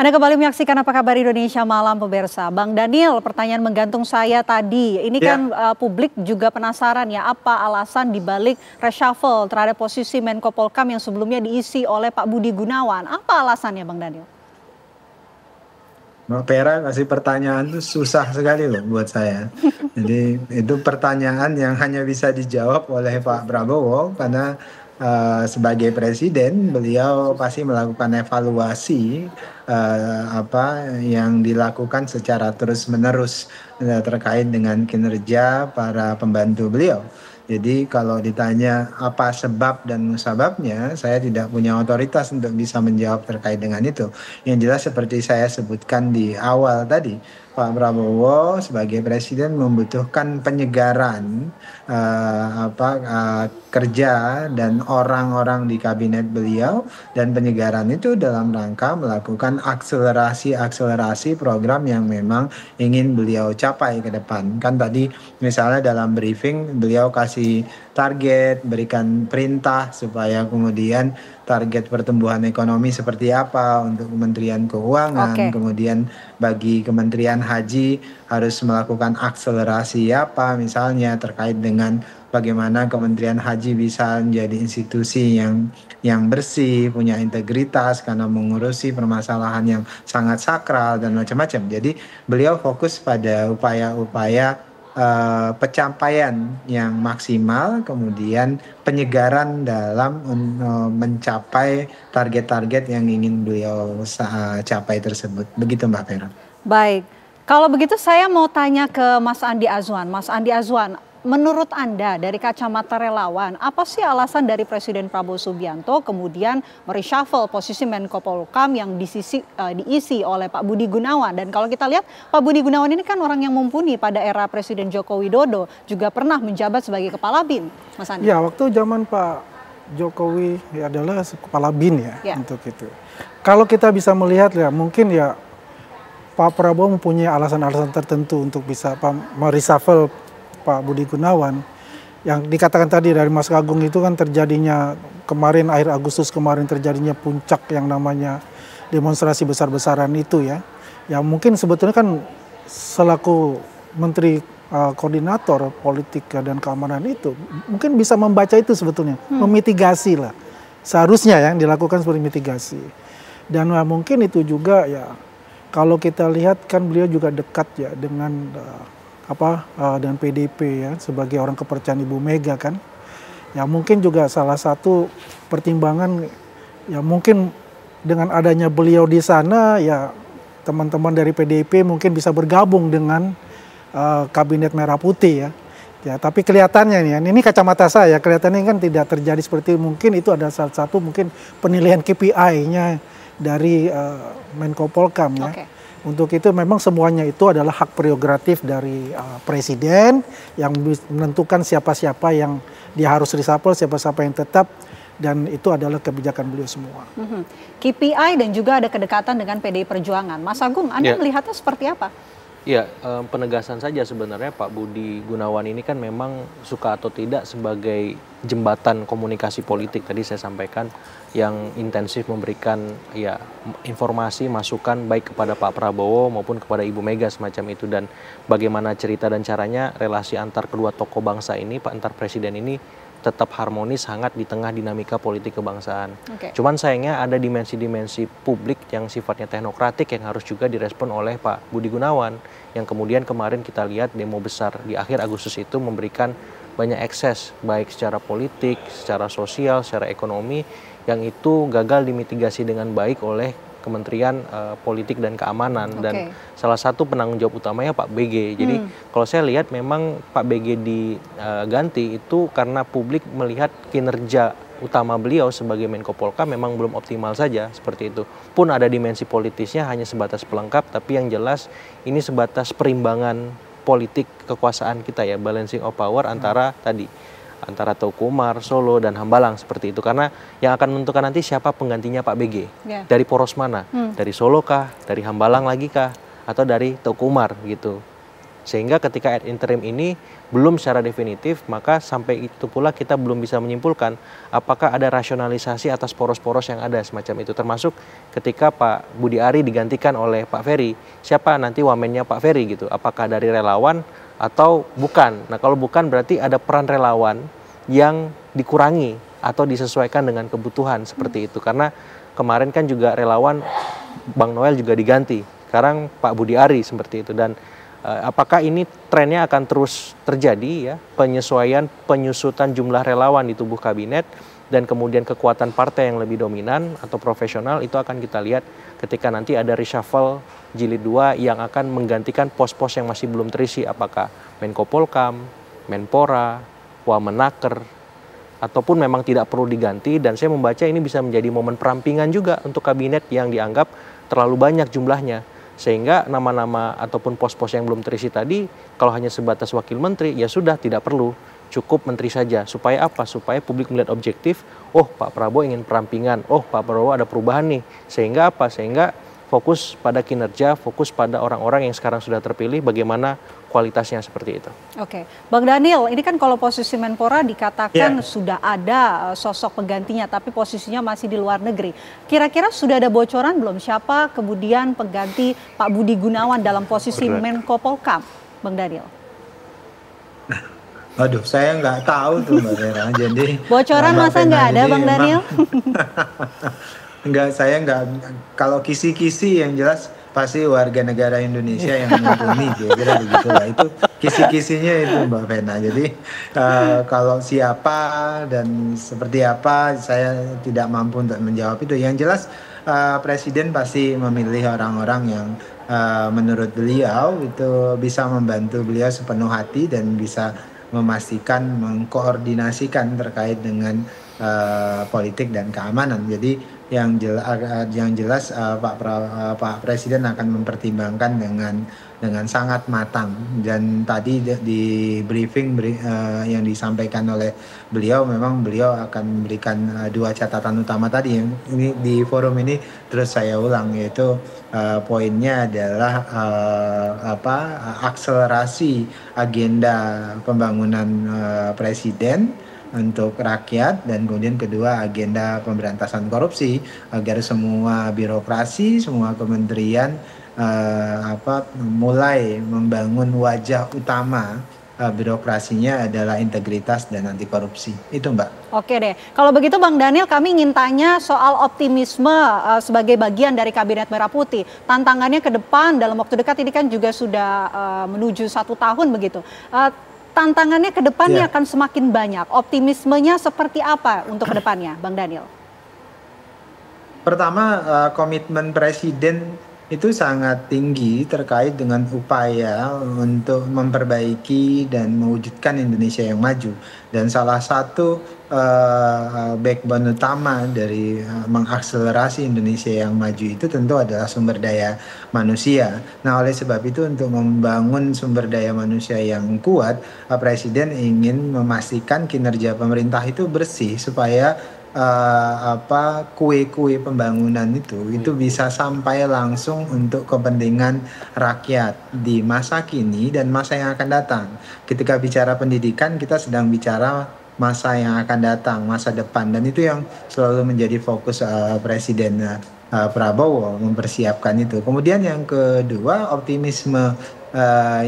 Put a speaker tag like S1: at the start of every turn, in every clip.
S1: Anda kembali menyaksikan Apa Kabar Indonesia Malam, pemirsa. Bang Daniel, pertanyaan menggantung saya tadi. Ini kan publik juga penasaran ya, apa alasan dibalik reshuffle terhadap posisi Menko Polhukam yang sebelumnya diisi oleh Pak Budi Gunawan. Apa alasannya, Bang Daniel?
S2: Mbak Vera kasih pertanyaan itu susah sekali loh buat saya. Jadi itu pertanyaan yang hanya bisa dijawab oleh Pak Prabowo karena sebagai presiden beliau pasti melakukan evaluasi apa yang dilakukan secara terus-menerus terkait dengan kinerja para pembantu beliau. Jadi kalau ditanya apa sebab dan musababnya, saya tidak punya otoritas untuk bisa menjawab terkait dengan itu. Yang jelas seperti saya sebutkan di awal tadi, Pak Prabowo sebagai presiden membutuhkan penyegaran kerja dan orang-orang di kabinet beliau, dan penyegaran itu dalam rangka melakukan akselerasi program yang memang ingin beliau capai ke depan. Kan tadi misalnya dalam briefing beliau kasih target, berikan perintah supaya kemudian target pertumbuhan ekonomi seperti apa untuk Kementerian Keuangan, kemudian bagi Kementerian Haji harus melakukan akselerasi apa misalnya terkait dengan bagaimana Kementerian Haji bisa menjadi institusi yang bersih, punya integritas karena mengurusi permasalahan yang sangat sakral dan macam-macam. Jadi beliau fokus pada upaya-upaya pencapaian yang maksimal, kemudian penyegaran dalam mencapai target-target yang ingin beliau capai tersebut. Begitu Mbak Vera.
S1: Baik, kalau begitu saya mau tanya ke Mas Andi Azwan. Mas Andi Azwan, menurut Anda dari kacamata relawan, apa sih alasan dari Presiden Prabowo Subianto kemudian mereshuffle posisi Menko Polhukam yang diisi oleh Pak Budi Gunawan? Dan kalau kita lihat Pak Budi Gunawan ini kan orang yang mumpuni pada era Presiden Joko Widodo, juga pernah menjabat sebagai Kepala BIN, Mas Andi.
S3: Ya, waktu zaman Pak Jokowi adalah Kepala BIN ya untuk itu. Kalau kita bisa melihat ya, mungkin ya Pak Prabowo mempunyai alasan-alasan tertentu untuk bisa mereshuffle Pak Budi Gunawan. Yang dikatakan tadi dari Mas Agung itu kan terjadinya kemarin akhir Agustus kemarin terjadinya puncak yang namanya demonstrasi besar-besaran itu ya. Ya mungkin sebetulnya kan selaku Menteri Koordinator Politik dan Keamanan itu mungkin bisa membaca itu sebetulnya, memitigasi lah. Seharusnya yang dilakukan seperti mitigasi. Dan mungkin itu juga ya kalau kita lihat kan beliau juga dekat ya dengan dan PDIP ya sebagai orang kepercayaan Ibu Mega kan. Ya mungkin juga salah satu pertimbangan ya mungkin dengan adanya beliau di sana ya teman-teman dari PDIP mungkin bisa bergabung dengan kabinet merah putih ya. Ya tapi kelihatannya nih ini kacamata saya kelihatannya kan tidak terjadi seperti mungkin itu ada salah satu mungkin penilaian KPI-nya dari Menko Polhukam ya. Untuk itu memang semuanya itu adalah hak prerogatif dari presiden yang menentukan siapa-siapa yang dia harus reshuffle, siapa-siapa yang tetap, dan itu adalah kebijakan beliau semua.
S1: KPI dan juga ada kedekatan dengan PDI Perjuangan. Mas Agung, Anda melihatnya seperti apa?
S4: Ya, penegasan saja sebenarnya Pak Budi Gunawan ini kan memang suka atau tidak sebagai jembatan komunikasi politik tadi saya sampaikan yang intensif memberikan ya informasi, masukan baik kepada Pak Prabowo maupun kepada Ibu Mega semacam itu, dan bagaimana cerita dan caranya relasi antar kedua tokoh bangsa ini, antar presiden ini tetap harmonis, hangat di tengah dinamika politik kebangsaan. Cuman sayangnya ada dimensi-dimensi publik yang sifatnya teknokratik yang harus juga direspon oleh Pak Budi Gunawan, yang kemudian kemarin kita lihat demo besar di akhir Agustus itu memberikan banyak ekses baik secara politik, secara sosial, secara ekonomi yang itu gagal dimitigasi dengan baik oleh Kementerian Politik dan Keamanan, dan salah satu penanggung jawab utamanya Pak BG. Jadi kalau saya lihat memang Pak BG diganti itu karena publik melihat kinerja utama beliau sebagai Menko Polhukam memang belum optimal saja seperti itu. Pun ada dimensi politisnya hanya sebatas pelengkap, tapi yang jelas ini sebatas perimbangan politik kekuasaan kita ya, balancing of power antara antara Teuku Umar, Solo, dan Hambalang seperti itu. Karena yang akan menentukan nanti siapa penggantinya Pak BG. Dari poros mana? Dari Solo kah? Dari Hambalang lagi kah? Atau dari Teuku Umar gitu. Sehingga ketika ad interim ini belum secara definitif, maka sampai itu pula kita belum bisa menyimpulkan apakah ada rasionalisasi atas poros-poros yang ada semacam itu. Termasuk ketika Pak Budi Ari digantikan oleh Pak Ferry, siapa nanti wamennya Pak Ferry gitu? Apakah dari relawan atau bukan? Nah kalau bukan berarti ada peran relawan yang dikurangi atau disesuaikan dengan kebutuhan seperti itu. Karena kemarin kan juga relawan Bang Noel juga diganti. Sekarang Pak Budi Ari seperti itu. Dan apakah ini trennya akan terus terjadi ya, penyesuaian penyusutan jumlah relawan di tubuh kabinet dan kemudian kekuatan partai yang lebih dominan atau profesional itu akan kita lihat ketika nanti ada reshuffle jilid 2 yang akan menggantikan pos-pos yang masih belum terisi, apakah Menko Polkam, Menpora, Wamenaker, ataupun memang tidak perlu diganti. Dan saya membaca ini bisa menjadi momen perampingan juga untuk kabinet yang dianggap terlalu banyak jumlahnya. Sehingga nama-nama ataupun pos-pos yang belum terisi tadi, kalau hanya sebatas wakil menteri, ya sudah tidak perlu, cukup menteri saja. Supaya apa? Supaya publik melihat objektif, oh Pak Prabowo ingin perampingan, oh Pak Prabowo ada perubahan nih. Sehingga apa? Sehingga fokus pada kinerja, fokus pada orang-orang yang sekarang sudah terpilih, bagaimana kualitasnya seperti itu.
S1: Oke, Bang Daniel, ini kan kalau posisi Menpora dikatakan sudah ada sosok penggantinya, tapi posisinya masih di luar negeri. Kira-kira sudah ada bocoran belum siapa kemudian pengganti Pak Budi Gunawan dalam posisi Menko Polkam, Bang Daniel?
S2: Aduh, saya nggak tahu tuh Mbak Vera. Jadi
S1: bocoran masa nggak ada, Bang Daniel?
S2: Enggak, saya nggak. Kalau kisi-kisi yang jelas pasti warga negara Indonesia yang mumpuni, kira-kira begitulah. Itu kisi-kisinya itu Mbak Vena. Jadi kalau siapa dan seperti apa, saya tidak mampu untuk menjawab itu. Yang jelas Presiden pasti memilih orang-orang yang menurut beliau itu bisa membantu beliau sepenuh hati dan bisa memastikan, mengkoordinasikan terkait dengan politik dan keamanan. Jadi yang jelas Pak Presiden akan mempertimbangkan dengan sangat matang. Dan tadi di briefing yang disampaikan oleh beliau, memang beliau akan memberikan dua catatan utama tadi yang ini di forum ini terus saya ulang, yaitu poinnya adalah akselerasi agenda pembangunan Presiden untuk rakyat, dan kemudian kedua agenda pemberantasan korupsi agar semua birokrasi, semua kementerian mulai membangun wajah utama birokrasinya adalah integritas dan anti korupsi. Itu Mbak.
S1: Oke deh, kalau begitu Bang Daniel, kami ingin tanya soal optimisme sebagai bagian dari Kabinet Merah Putih. Tantangannya ke depan dalam waktu dekat ini kan juga sudah menuju 1 tahun begitu. Tantangannya ke depannya akan semakin banyak. Optimismenya seperti apa untuk ke depannya, Bang Daniel?
S2: Pertama, komitmen Presiden itu sangat tinggi terkait dengan upaya untuk memperbaiki dan mewujudkan Indonesia yang maju. Dan salah satu backbone utama dari mengakselerasi Indonesia yang maju itu tentu adalah sumber daya manusia. Nah, oleh sebab itu untuk membangun sumber daya manusia yang kuat, Presiden ingin memastikan kinerja pemerintah itu bersih supaya kue-kue pembangunan itu bisa sampai langsung untuk kepentingan rakyat di masa kini dan masa yang akan datang. Ketika bicara pendidikan, kita sedang bicara masa yang akan datang, masa depan, dan itu yang selalu menjadi fokus Presiden Prabowo mempersiapkan itu. Kemudian yang kedua, optimisme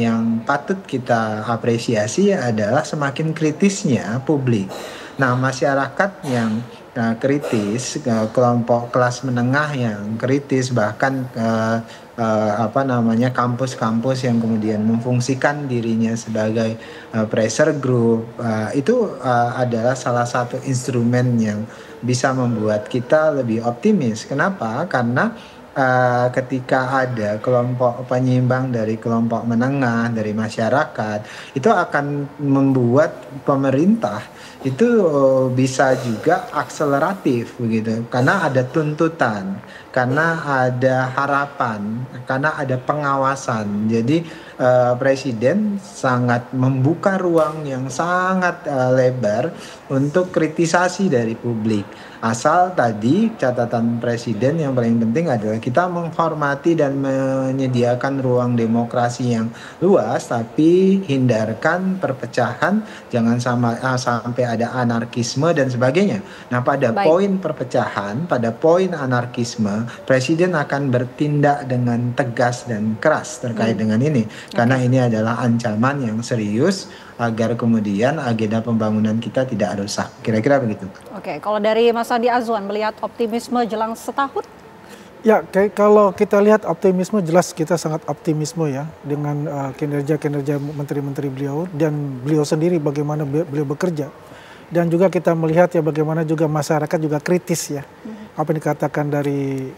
S2: yang patut kita apresiasi adalah semakin kritisnya publik. Nah, masyarakat yang kritis, kelompok kelas menengah yang kritis, bahkan kampus-kampus yang kemudian memfungsikan dirinya sebagai pressure group, itu adalah salah satu instrumen yang bisa membuat kita lebih optimis. Kenapa? Karena ketika ada kelompok penyeimbang dari kelompok menengah, dari masyarakat, itu akan membuat pemerintah itu bisa juga akseleratif begitu, karena ada tuntutan, karena ada harapan, karena ada pengawasan. Jadi presiden sangat membuka ruang yang sangat lebar untuk kritisasi dari publik. Asal tadi catatan presiden yang paling penting adalah kita menghormati dan menyediakan ruang demokrasi yang luas, tapi hindarkan perpecahan, jangan sampai ada anarkisme dan sebagainya. Nah, pada poin perpecahan, pada poin anarkisme, presiden akan bertindak dengan tegas dan keras terkait dengan ini, karena ini adalah ancaman yang serius agar kemudian agenda pembangunan kita tidak rusak. Kira-kira begitu.
S1: Oke, kalau dari Mas Andi Azwan melihat optimisme jelang setahun?
S3: Ya, kalau kita lihat optimisme, jelas kita sangat optimisme ya dengan kinerja-kinerja menteri-menteri beliau dan beliau sendiri bagaimana beliau bekerja. Dan juga kita melihat ya bagaimana juga masyarakat juga kritis ya. Apa yang dikatakan dari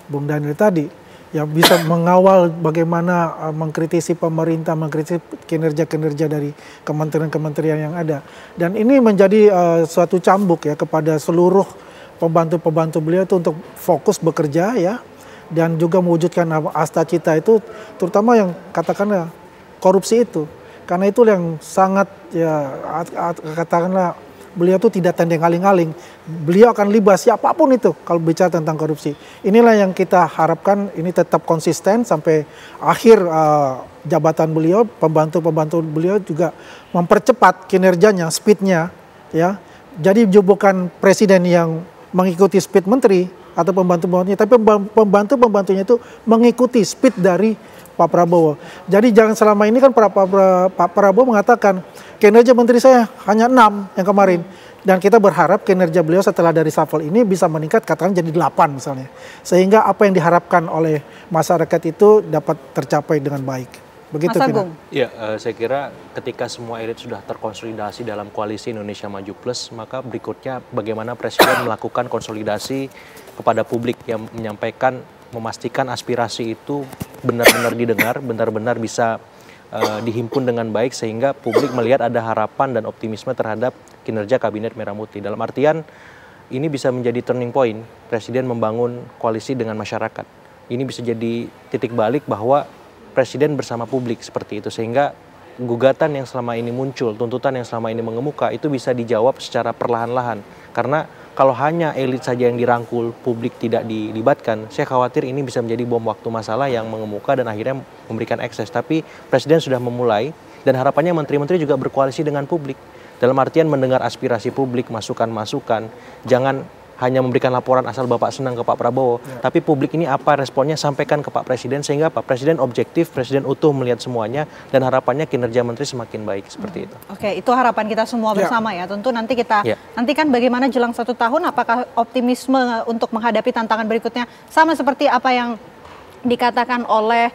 S3: Bung Daniel tadi. Ya bisa mengawal bagaimana mengkritisi pemerintah, mengkritisi kinerja-kinerja dari kementerian-kementerian yang ada. Dan ini menjadi suatu cambuk ya kepada seluruh pembantu-pembantu beliau itu untuk fokus bekerja ya. Dan juga mewujudkan asta cita itu, terutama yang katakanlah korupsi itu. Karena itu yang sangat ya katakanlah beliau tuh tidak tendeng aling-aling. Beliau akan libat siapapun itu kalau bicara tentang korupsi. Inilah yang kita harapkan ini tetap konsisten sampai akhir jabatan beliau. Pembantu-pembantu beliau juga mempercepat kinerjanya, speednya. Ya. Jadi bukan presiden yang mengikuti speed menteri atau pembantu-pembantunya, tapi pembantu-pembantunya itu mengikuti speed dari Pak Prabowo. Jadi jangan selama ini kan Pak Prabowo mengatakan kinerja menteri saya hanya 6 yang kemarin. Dan kita berharap kinerja beliau setelah dari reshuffle ini bisa meningkat katakan jadi 8 misalnya. Sehingga apa yang diharapkan oleh masyarakat itu dapat tercapai dengan baik. Begitu,
S1: Mas Agung.
S4: Ya, saya kira ketika semua elit sudah terkonsolidasi dalam koalisi Indonesia Maju Plus, maka berikutnya bagaimana Presiden melakukan konsolidasi kepada publik yang menyampaikan, memastikan aspirasi itu benar-benar didengar, benar-benar bisa dihimpun dengan baik sehingga publik melihat ada harapan dan optimisme terhadap kinerja Kabinet Merah Putih. Dalam artian ini bisa menjadi turning point Presiden membangun koalisi dengan masyarakat. Ini bisa jadi titik balik bahwa Presiden bersama publik seperti itu sehingga gugatan yang selama ini muncul, tuntutan yang selama ini mengemuka itu bisa dijawab secara perlahan-lahan. Karena kalau hanya elit saja yang dirangkul, publik tidak dilibatkan, saya khawatir ini bisa menjadi bom waktu masalah yang mengemuka dan akhirnya memberikan ekses. Tapi Presiden sudah memulai dan harapannya menteri-menteri juga berkoalisi dengan publik. Dalam artian mendengar aspirasi publik, masukan-masukan, jangan hanya memberikan laporan asal Bapak senang ke Pak Prabowo, tapi publik ini apa responnya sampaikan ke Pak Presiden sehingga Pak Presiden objektif, Presiden utuh melihat semuanya dan harapannya kinerja menteri semakin baik seperti itu.
S1: Oke, itu harapan kita semua bersama ya. Tentu nanti kita nantikan bagaimana jelang 1 tahun, apakah optimisme untuk menghadapi tantangan berikutnya sama seperti apa yang dikatakan oleh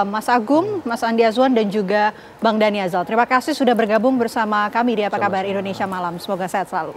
S1: Mas Agung, Mas Andi Azwan dan juga Bang Dani Azal. Terima kasih sudah bergabung bersama kami di Apa Kabar Indonesia Malam. Semoga sehat selalu.